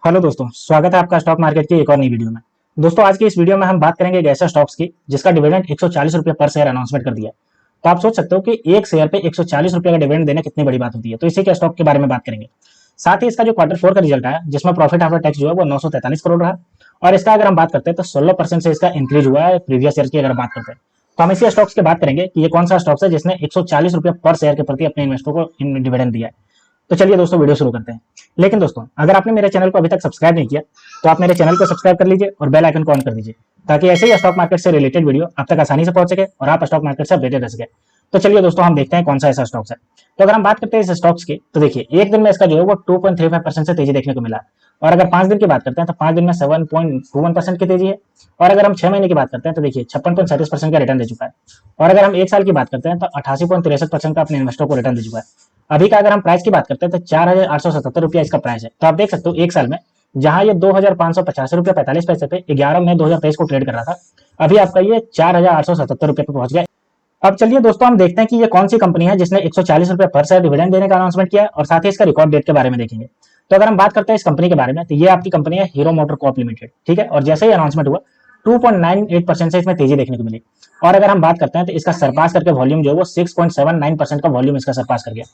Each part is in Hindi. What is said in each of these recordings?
हेलो दोस्तों, स्वागत है आपका स्टॉक मार्केट की एक और नई वीडियो में। दोस्तों, आज की इस वीडियो में हम बात करेंगे एक ऐसे स्टॉक्स की जिसका डिविडेंड 140 रुपये पर शेयर अनाउंसमेंट कर दिया है। तो आप सोच सकते हो कि एक शेयर पे 140 रुपये का डिविडेंड देना कितनी बड़ी बात होती है। तो इसी के स्टॉक के बारे में बात करेंगे। साथ ही इसका जो क्वार्टर फोर का रिजल्ट आया जिसमें प्रॉफिट आफ्टर टैक्स जो है वो 943 करोड़ रहा। और इसका अगर हम बात करते हैं तो 16% से इसका इंक्रीज हुआ है प्रीवियस ईयर की अगर बात करते हैं। तो हम इसी स्टॉक्स की बात करेंगे कि ये कौन सा स्टॉक्स है जिसने 140 रुपये पर शेयर के प्रति अपने इन्वेस्टर को डिविडेंड दिया है। तो चलिए दोस्तों, वीडियो शुरू करते हैं। लेकिन दोस्तों, अगर आपने मेरे चैनल को अभी तक सब्सक्राइब नहीं किया तो आप मेरे चैनल को सब्सक्राइब कर लीजिए और बेल आइकन को ऑन कर दीजिए, ताकि ऐसे ही स्टॉक मार्केट से रिलेटेड वीडियो आप तक आसानी से पहुंच सके और आप स्टॉक मार्केट से अपडेटेड रह सके। तो चलिए दोस्तों, हम देखते हैं कौन सा ऐसा स्टॉक्स है। तो अगर हम बात करते हैं इस स्टॉक्स की, तो देखिए एक दिन में इसका जो है वो 2.35% से तेजी देखने को मिला। और अगर 5 दिन की बात करते हैं तो 5 दिन में 7.21% की तेजी है। और अगर हम 6 महीने की बात करते हैं तो देखिए 56.37% का रिटर्न दे चुका है। और अगर हम 1 साल की बात करते हैं तो 88.63% का अपने इन्वेस्टर को रिटर्न दे चुका है। अभी का अगर हम प्राइस की बात करते हैं तो 4,877 रुपया इसका प्राइस है। तो आप देख सकते हो एक साल में जहां ये 2,585 रुपया 45 पैसे पे 11 मई 2023 को ट्रेड कर रहा था, अभी आपका ये 4,877 रुपये पे पहुंच गया। अब चलिए दोस्तों, हम देखते हैं कि ये कौन सी कंपनी है जिसने 140 रुपये पर शेयर डिविडेंड देने का अनाउंसमेंट किया है, और साथ ही इसका रिकॉर्ड डेट के बारे में देखेंगे। तो अगर हम बात करते हैं इस कंपनी के बारे में, तो ये आपकी कंपनी है हीरो मोटर कॉर्प लिमिटेड। ठीक है, और जैसे ही अनाउंसमेंट हुआ 2.98% से इसमें तेजी देखने को मिली। और अगर हम बात करते हैं तो इसका सरपास करके वॉल्यूम जो है वो 6.79% का वॉल्यूम इसका सरपास कर गया।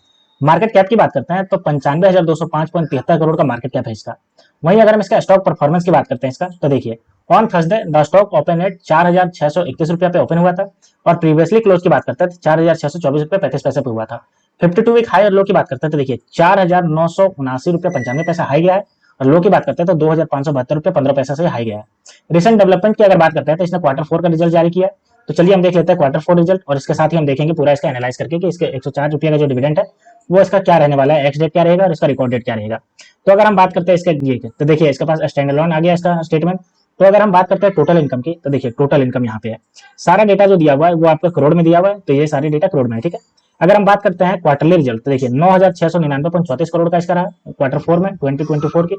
मार्केट कैप की बात करते हैं तो 95,205.73 करोड़ का मार्केट कैप है इसका। वहीं अगर हम इसका स्टॉक परफॉर्मेंस की बात करते हैं इसका, तो देखिए on Thursday the stock open at 4,631 रुपया पे ओपन हुआ था। और प्रीवियसली क्लोज की बात करते हैं तो 4,624 रुपये 35 पैसे पे हुआ था। 52 वीक हाई और लो की बात करते हैं तो देखिए 4,979 रुपये 95 पैसा हाई गया है। और लो की बात करते हैं तो 2,572 रुपये 15 पैसा से हाई गया है। रिसेंट डेवलपमेंट की अगर बात करते हैं तो इसने क्वार्टर फोर का रिजल्ट जारी किया है। तो चलिए हम देख लेते हैं क्वार्टर फोर रिजल्ट, और इसके साथ ही हम देखेंगे पूरा इसका एनालाइज करके कि इसके 104 रुपये का जो डिविडेंड है वो इसका क्या रहने वाला है, एक्स डेट क्या रहेगा और इसका रिकॉर्ड डेट क्या रहेगा। तो अगर हम बात करते हैं इसके ये तो देखिए इसके पास स्टैंड अलोन आ गया इसका स्टेटमेंट। तो अगर हम बात करते हैं टोटल इनकम की, तो देखिए टोटल इनकम यहाँ पे है। सारा डेटा जो दिया हुआ है वो आपका करोड़ में दिया हुआ है, तो ये सारी डेटा करोड़ में है। ठीक है, अगर हम बात करते हैं क्वार्टरली रिजल्ट, तो देखिए 9,699.34 करोड़ का इसका रहा क्वार्टर फोर में 2024 की।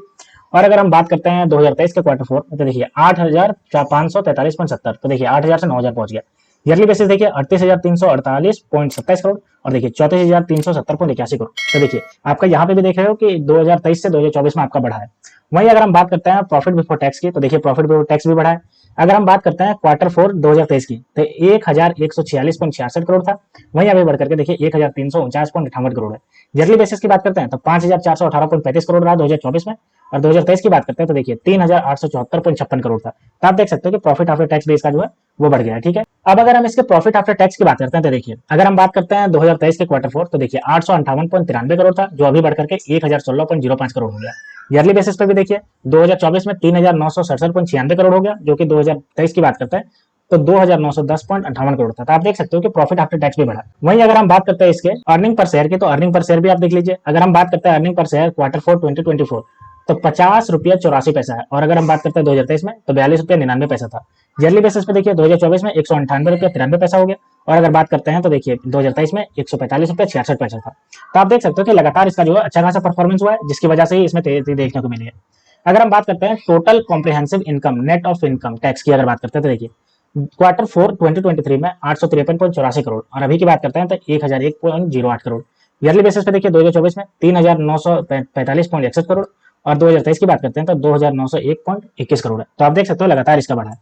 और अगर हम बात करते हैं 2023 के क्वार्टर फोर, तो देखिए 8,543.70, तो देखिए 8,000 से 9,000 पहुंच गया। ईयरली बेसिस देखिए 38,348.27 करोड़, और देखिए 34,370.81 करोड़। तो देखिए आपका यहाँ पे भी देख रहे हो कि 2023 से 2024 में आपका बढ़ा है। वहीं अगर हम बात करते हैं प्रॉफिट बिफोर टैक्स की, तो देखिए प्रॉफिट बिफोर टैक्स भी बढ़ा है। अगर हम बात करते हैं क्वार्टर फोर 2023 की, तो 1,146.66 करोड़ था। वहीं अभी बढ़कर के देखिए 1,349.58 करोड़ है। ईयरली बेसिस की बात करते हैं तो 5,418.35 करोड़ रहा 2024 में। और 2023 की बात करते हैं तो देखिए 3,874.56 करोड़ था। तो आप देख सकते हो कि प्रॉफिट आफ्टर टैक्स भी इसका जो है वो बढ़ गया है। ठीक है, अब अगर हम इसके प्रॉफिट आफ्टर टैक्स की बात करते हैं तो देखिए अगर हम बात करते हैं 2023 के क्वार्टर फोर, तो देखिए 858.93 करोड़ था, जो अभी बढ़कर के 1,016.05 करोड़ हो गया। ईयरली बेसिस पे भी देखिए 2024 में 3,967.96 करोड़ हो गया, जो कि 2023 की बात करते हैं तो 2,910.58 करोड़ था। तो आप देख सकते हो कि प्रॉफिट आफ्टर टैक्स भी बढ़ा। वहीं अगर हम बात करते हैं इसके अर्निंग पर शेयर की, तो अर्निंग पर शेयर भी आप देख लीजिए। अगर हम बात करते हैं earning per share quarter four 2024, तो 50 रुपया 84 पैसा है। और अगर हम बात करते हैं 2023 में, तो 42 रुपया 99 पैसा था। ईयरली बेसिस पे देखिए 2024 में 198 रुपया 93 पैसा हो गया। और अगर बात करते हैं तो देखिए 2023 में 145 रुपया 66 पैसा था। तो आप देख सकते हो कि लगातार इसका जो है अच्छा खासा परफॉर्मेंस हुआ है, जिसकी वजह से ही इसमें तेजी देखने को मिली है। अगर हम बात करते हैं total comprehensive income net of income tax की अगर बात करते हैं तो देखिए क्वार्टर फोर 2023 में 853.84 करोड़, और अभी की बात करते हैं तो 1,001.08 करोड़। ईयरली बेसिस पे देखिए 2024 में 3,945.61 करोड़, और 2023 की बात करते हैं तो 2,901.21 करोड़ है। तो आप देख सकते हो लगातार इसका बढ़ा है।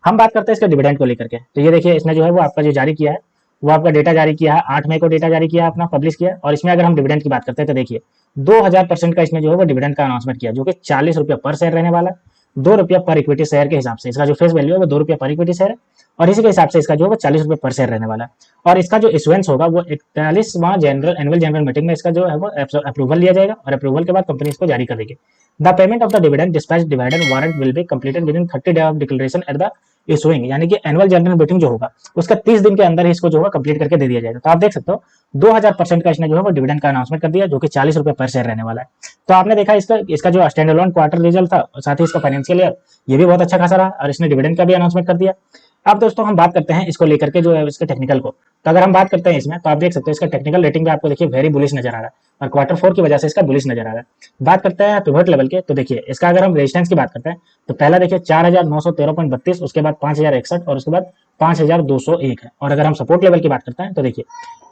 हम बात करते हैं इसके डिविडेंड को लेकर के, तो ये देखिए इसने जो है वो आपका जो जारी किया है वो आपका डेटा जारी किया है 8 मई को डेटा जारी किया है अपना पब्लिश किया है। और इसमें अगर हम डिविडेंड की बात करते हैं तो देखिए 2,000% का इसने जो है वो डिविडेंड का अनाउंसमेंट किया, जो कि 40 रुपया पर शेयर रहने वाला है। 2 रुपया पर इक्विटी शेयर के हिसाब से इसका जो फेस वैल्यू है वो 2 रुपया पर इक्विटी शेयर है। और इसी के हिसाब से इसका जो है वो 40 रुपये पर शेयर रहने वाला है। और इसका जो इशुएंस होगा वो 41वां एनुअल जनरल मीटिंग में इसका जो है वो अप्रूवल लिया जाएगा, और अप्रूवल के बाद कंपनी इसको जारी कर देगी। The payment of the dividend dispatch dividend warrant will be completed with in 30 day of declaration at the issuing, यानी कि एनुअल जनरल मीटिंग जो होगा उसका 30 दिन के अंदर ही इसको जो है कंप्लीट करके दे दिया जाएगा। तो आप देख सकते हो 2,000% का इसने जो है वो डिविडेंड का अनाउंसमेंट कर दिया, जो कि 40 रुपये पर शेयर रहने वाला है। तो आपने देखा इसका इसका जो स्टैंड अलोन क्वार्टर रिजल्ट था, साथ ही इसका फाइनेंशियल ईयर ये भी बहुत अच्छा खासा रहा, और इसने डिविडेंड का भी अनाउंसमेंट कर दिया। अब दोस्तों हम बात करते हैं इसको लेकर के जो है इसके टेक्निकल को। तो अगर हम बात करते हैं इसमें, तो आप देख सकते हो इसका टेक्निकल रेटिंग भी आपको देखिए वेरी बुलिश नजर आ रहा है और क्वार्टर 4 की वजह से इसका बुलिश नजर आ रहा है। बात करते हैं पिवट लेवल के, तो देखिए इसका अगर हम रेजिस्टेंस की बात करते हैं तो पहला देखिए 4913.32, उसके बाद 5061 और उसके बाद 5201 है। और अगर हम सपोर्ट लेवल की बात करते हैं तो देखिए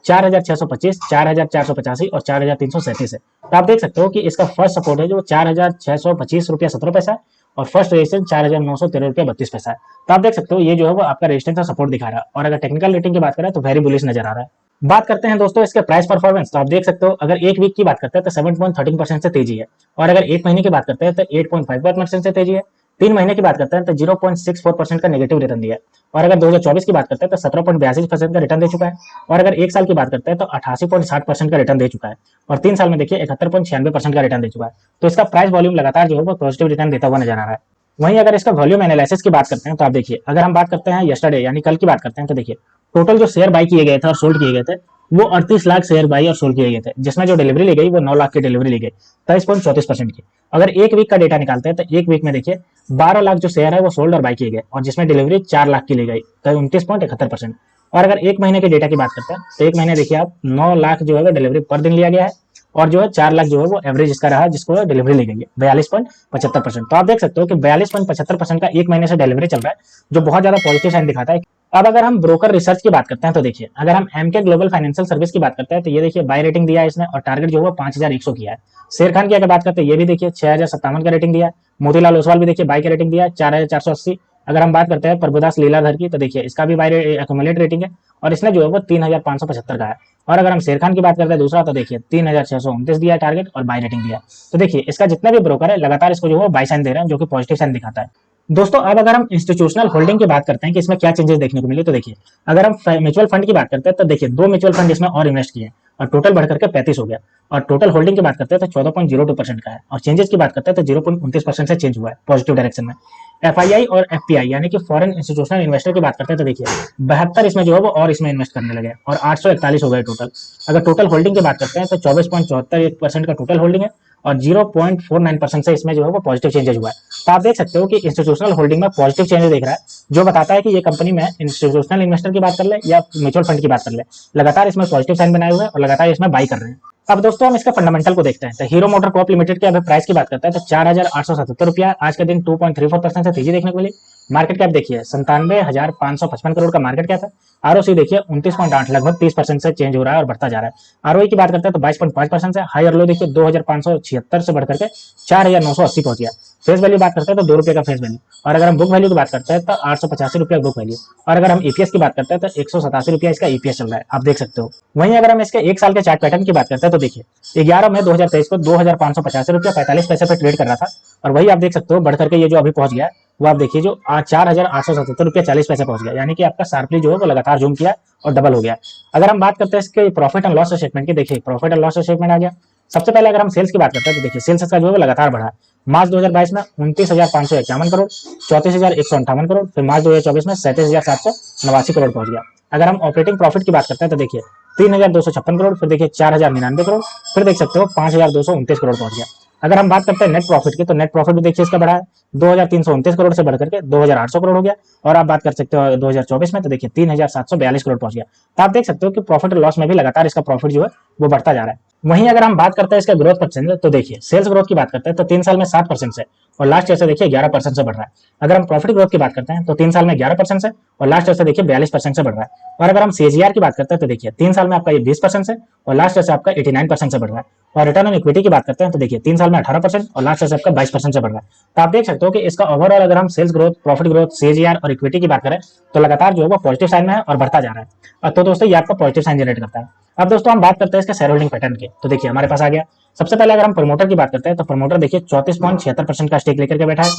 4625, 4485 और 4337 है। तो आप देख सकते हो कि इसका फर्स्ट सपोर्ट है जो 4625 रुपया 17 पैसा और फर्स्ट रेजिस्टेंस 4913 रुपया 32 पैसा है। तो आप देख सकते हो ये जो है वो आपका रेजिस्टेंस का सपोर्ट दिखा रहा है। और अगर टेक्निकल रेटिंग की बात करें तो वेरी बुलिश नजर आ रहा है। बात करते हैं दोस्तों इसके प्राइस परफॉर्मेंस, तो आप देख सकते हो अगर एक वीक की बात करते हैं तो 7.13% से तेजी है। और अगर एक महीने की बात करते हैं तो 8.51% से तेजी है। 3 महीने की बात करते हैं तो 0.64% का नेगेटिव रिटर्न दिया है। और अगर 2024 की बात करते हैं तो 17.82% का रिटर्न दे चुका है। और अगर एक साल की बात करते हैं तो 88.60% का रिटर्न दे चुका है। और 3 साल में देखिए 71.96% का रिटर्न दे चुका है। तो इसका प्राइस वॉल्यूम लगातार जो है वो पॉजिटिव रिटर्न देता हुआ नजर आ रहा है। वहीं अगर इसका वॉल्यूम एनालिसिस की बात करते हैं तो आप देखिए अगर हम बात करते हैं यस्टरडे यानी कल की बात करते हैं तो देखिए टोटल जो शेयर बाई किए गए थे और सोल्ड किए गए थे वो 38 लाख शेयर बाई और सोल्ड किए गए थे, जिसमें जो डिलीवरी ली गई वो 9 लाख की डिलीवरी ली गई 23.34% की। अगर एक वीक का डेटा निकालते हैं तो एक वीक में देखिए 12 लाख जो शेयर है वो सोल्ड और बाई किए गए और जिसमें डिलीवरी 4 लाख की ली गई तो 29.71%। और अगर एक महीने के डेटा की बात करते हैं तो एक महीने देखिए आप 9 लाख जो है डिलीवरी पर दिन लिया गया है और जो है 4 लाख जो है वो एवरेज इसका रहा जिसको डिलीवरी ली गई है 42.75%। तो आप देख सकते हो कि 42.75% का एक महीने से डिलीवरी चल रहा है, जो बहुत ज्यादा पॉजिटिव साइन दिखाता है। अब अगर हम ब्रोकर रिसर्च की बात करते हैं तो देखिए अगर हम एमके ग्लोबल फाइनेंशियल सर्विस की बात करते हैं तो ये देखिए बाय रेटिंग दिया है इसने और टारगेट जो है 5100 किया है। शेर खान की अगर बात करते हैं ये भी देखिए 6057 का रेटिंग दिया है। मोतीलाल ओसवाल भी देखिए बाय का रेटिंग दिया है 4480। अगर हम बात करते हैं प्रभुदास लीलाधर की तो देखिए इसका भी बाय एक्यूमुलेट रेटिंग है और इसने जो है वो 3575 का है। और अगर हम शेर खान की बात करते हैं दूसरा तो देखिए 3629 दिया है टारगेट और बाय रेटिंग दिया है। तो देखिए इसका जितना भी ब्रोकर है लगातार इसको जो है बाय साइन दे रहे हैं, जो कि पॉजिटिव साइन दिखाता है। दोस्तों अब अगर हम इंस्टीट्यूशनल होल्डिंग की बात करते हैं कि इसमें क्या चेंजेस देखने को मिले, तो देखिए अगर हम म्यूचुअल फंड की बात करते हैं तो देखिए 2 म्यूचुअल फंड इसमें और इन्वेस्ट किए और टोटल बढ़कर के 35 हो गया। और टोटल होल्डिंग की बात करते हैं तो 14.02% का है और चेंजेस की बात करते हैं तो 0.29% से चेंज हुआ है पॉजिटिव डायरेक्शन में। एफआईआई और एफपीआई यानी कि फॉरेन इंस्टीट्यूशनल इन्वेस्टर की बात करते हैं तो देखिए 72 इसमें जो है वो और इसमें इन्वेस्ट करने लगे और 841 हो गए टोटल। अगर टोटल होल्डिंग की बात करते हैं तो 24.74% का टोटल होल्डिंग है और 0.49% से इसमें जो है वो पॉजिटिव चेंजेस हुआ है। तो आप देख सकते हो कि इंस्टीट्यूशनल होल्डिंग में पॉजिटिव चेंजेस देख रहा है, जो बताता है कि ये कंपनी में इंस्टीट्यूशनल इन्वेस्टर की बात कर ले या म्यूचुअल फंड की बात कर ले, लगातार इसमें पॉजिटिव साइन बनाए हुए हैं और लगातार इसमें बाई कर रहे हैं। अब दोस्तों हम इसका फंडामेंटल को देखते हैं तो हीरो मोटर कॉर्प लिमिटेड के अभी प्राइस की बात करते हैं तो 4877 रुपया आज के दिन 2.34% से तेजी देखने को मिली। मार्केट कैप देखिए 97,555 करोड़ का मार्केट कैप है। आरओसी देखिए 29.8 लगभग 30% से चेंज हो रहा है और बढ़ता जा रहा है। आरओई की बात करते हैं तो 22.5% से हाई और लो देखिए 2576 से बढ़कर के 4980 पहुंच गया। फेस वैल्यू बात करते हैं तो 2 रुपए का फेस वैल्यू। और अगर हम बुक वैल्यू की बात करते हैं तो 885 रुपया बुक वैल्यू। और अगर हम ईपीएस की बात करते हैं तो 187 रुपया इसका ईपीएस चल रहा है, आप देख सकते हो। वहीं अगर हम इसके एक साल के चार्ट पैटर्न की बात करते हैं तो देखिए 11 मई 2023 को 2585 रुपया 45 पैसे पे ट्रेड कर रहा था और वही आप देख सकते हो बढ़ करके ये जो अभी पहुंच गया वो आप देखिए जो 4877 रुपया 40 पैसे पहुंच गया, यानी कि आपका शार्पली जो है वो लगातार जूम किया और डबल हो गया। अगर हम बात करते हैं इसके प्रॉफिट एंड लॉस स्टेटमेंट की, देखिए प्रॉफिट एंड लॉस स्टेटमेंट आ गया। सबसे पहले अगर हम सेल्स की बात करते हैं तो देखिए सेल्स का जो है वो लगातार बढ़ा। मार्च 2022 में 29,551 करोड़, 34,158 करोड़, फिर मार्च 2024 में 37,789 करोड़ पहुंच गया। अगर हम ऑपरेटिंग प्रॉफिट की बात करते हैं तो देखिए 3,256 करोड़, फिर देखिए 4,099 करोड़, फिर देख सकते हो 5,229 करोड़ पहुंच गया। अगर हम बात करते हैं नेट प्रॉफिट की तो नेट प्रॉफिट भी देखिए इसका बढ़ा है 2,329 करोड़ से बढ़कर के 2,800 करोड़ हो गया। और आप बात कर सकते हो 2024 में तो देखिए 3,742 करोड़ पहुंच गया। तो आप देख सकते हो कि प्रॉफिट और लॉस में भी लगातार इसका प्रॉफिट जो है वो बढ़ता जा रहा है। वहीं अगर हम बात करते हैं इसका ग्रोथ परसेंटेज तो देखिए सेल्स ग्रोथ की बात करते हैं तो 3 साल में 7% से और लास्ट ईयर से देखिए 11% से बढ़ रहा है। अगर हम प्रॉफिट ग्रोथ की बात करते हैं तो 3 साल में 11% से और लास्ट ईयर से देखिए 42% से बढ़ रहा है। और अगर हम सीएजीआर की बात करते हैं तो देखिए 3 साल में आपका ये 20% से और लास्ट ईयर से आपका 89% से बढ़ रहा है। और रिटर्न ऑन इक्विटी की बात करते हैं तो देखिए 3 साल में 18% और लास्ट ईयर से आपका 22% से बढ़ रहा है। तो आप देख सकते हो कि इसका ओवरऑल अगर हम sales growth, profit growth, CAGR और इक्विटी की बात करें तो लगातार जो है वो पॉजिटिव साइन में है और बढ़ता जा रहा है। तो दोस्तों ये आपका पॉजिटिव साइन जनरेट करता है। अब दोस्तों हम बात करते हैं इसके शेयर होल्डिंग पैटर्न की, तो देखिए हमारे पास आ गया। सबसे पहले अगर हम प्रमोटर की बात करते हैं तो प्रमोटर देखिए 34.76% का स्टेक लेकर के बैठा है।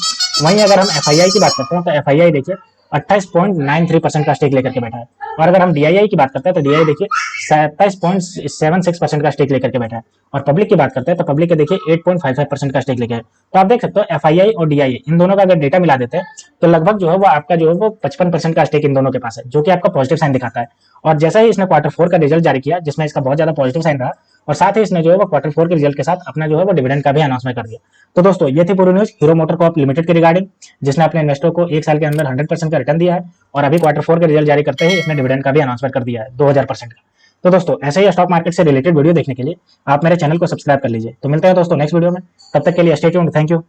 वहीं अगर हम एफआईआई की बात करते हैं तो एफआईआई देखिए 28.93% का स्टेक लेकर के बैठा है। और अगर हम डीआईआई की बात करते हैं तो डीआई देखिए 27.76% का स्टेक लेकर के बैठा है। और पब्लिक की बात करते हैं तो पब्लिक के देखिए 8.55% का स्टेक लेके है। तो आप देख सकते हो एफआईआई और डीआईआई इन दोनों का अगर डेटा मिला देते हैं तो लगभग जो है वो आपका जो है वो 55% का स्टेक इन दोनों के पास है, जो कि आपका पॉजिटिव साइन दिखाता है। और जैसा ही इसने क्वार्टर 4 का रिजल्ट जारी किया जिसमें इसका बहुत ज्यादा पॉजिटिव साइन रहा, और साथ ही इसने जो है वो Q4 के रिजल्ट के साथ अपना जो है वो डिविडेंड का भी अनाउंसमेंट कर दिया। तो दोस्तों ये थी पूरी news hero motor Corp limited के रिगार्डिंग, जिसने अपने इन्वेस्टर को 1 साल के अंदर 100% का रिटर्न दिया है और अभी Q4 के रिजल्ट जारी करते ही इसने डिविडेंड का भी अनाउंसमेंट कर दिया है 2000% का। तो दोस्तों ऐसे ही स्टॉक मार्केट से रिलेटेड वीडियो देखने के लिए आप मेरे चैनल को सब्सक्राइब कर लीजिए। तो मिलते हैं दोस्तों नेक्स्ट वीडियो में, तब तक के लिए स्टे ट्यून्ड, थैंक यू।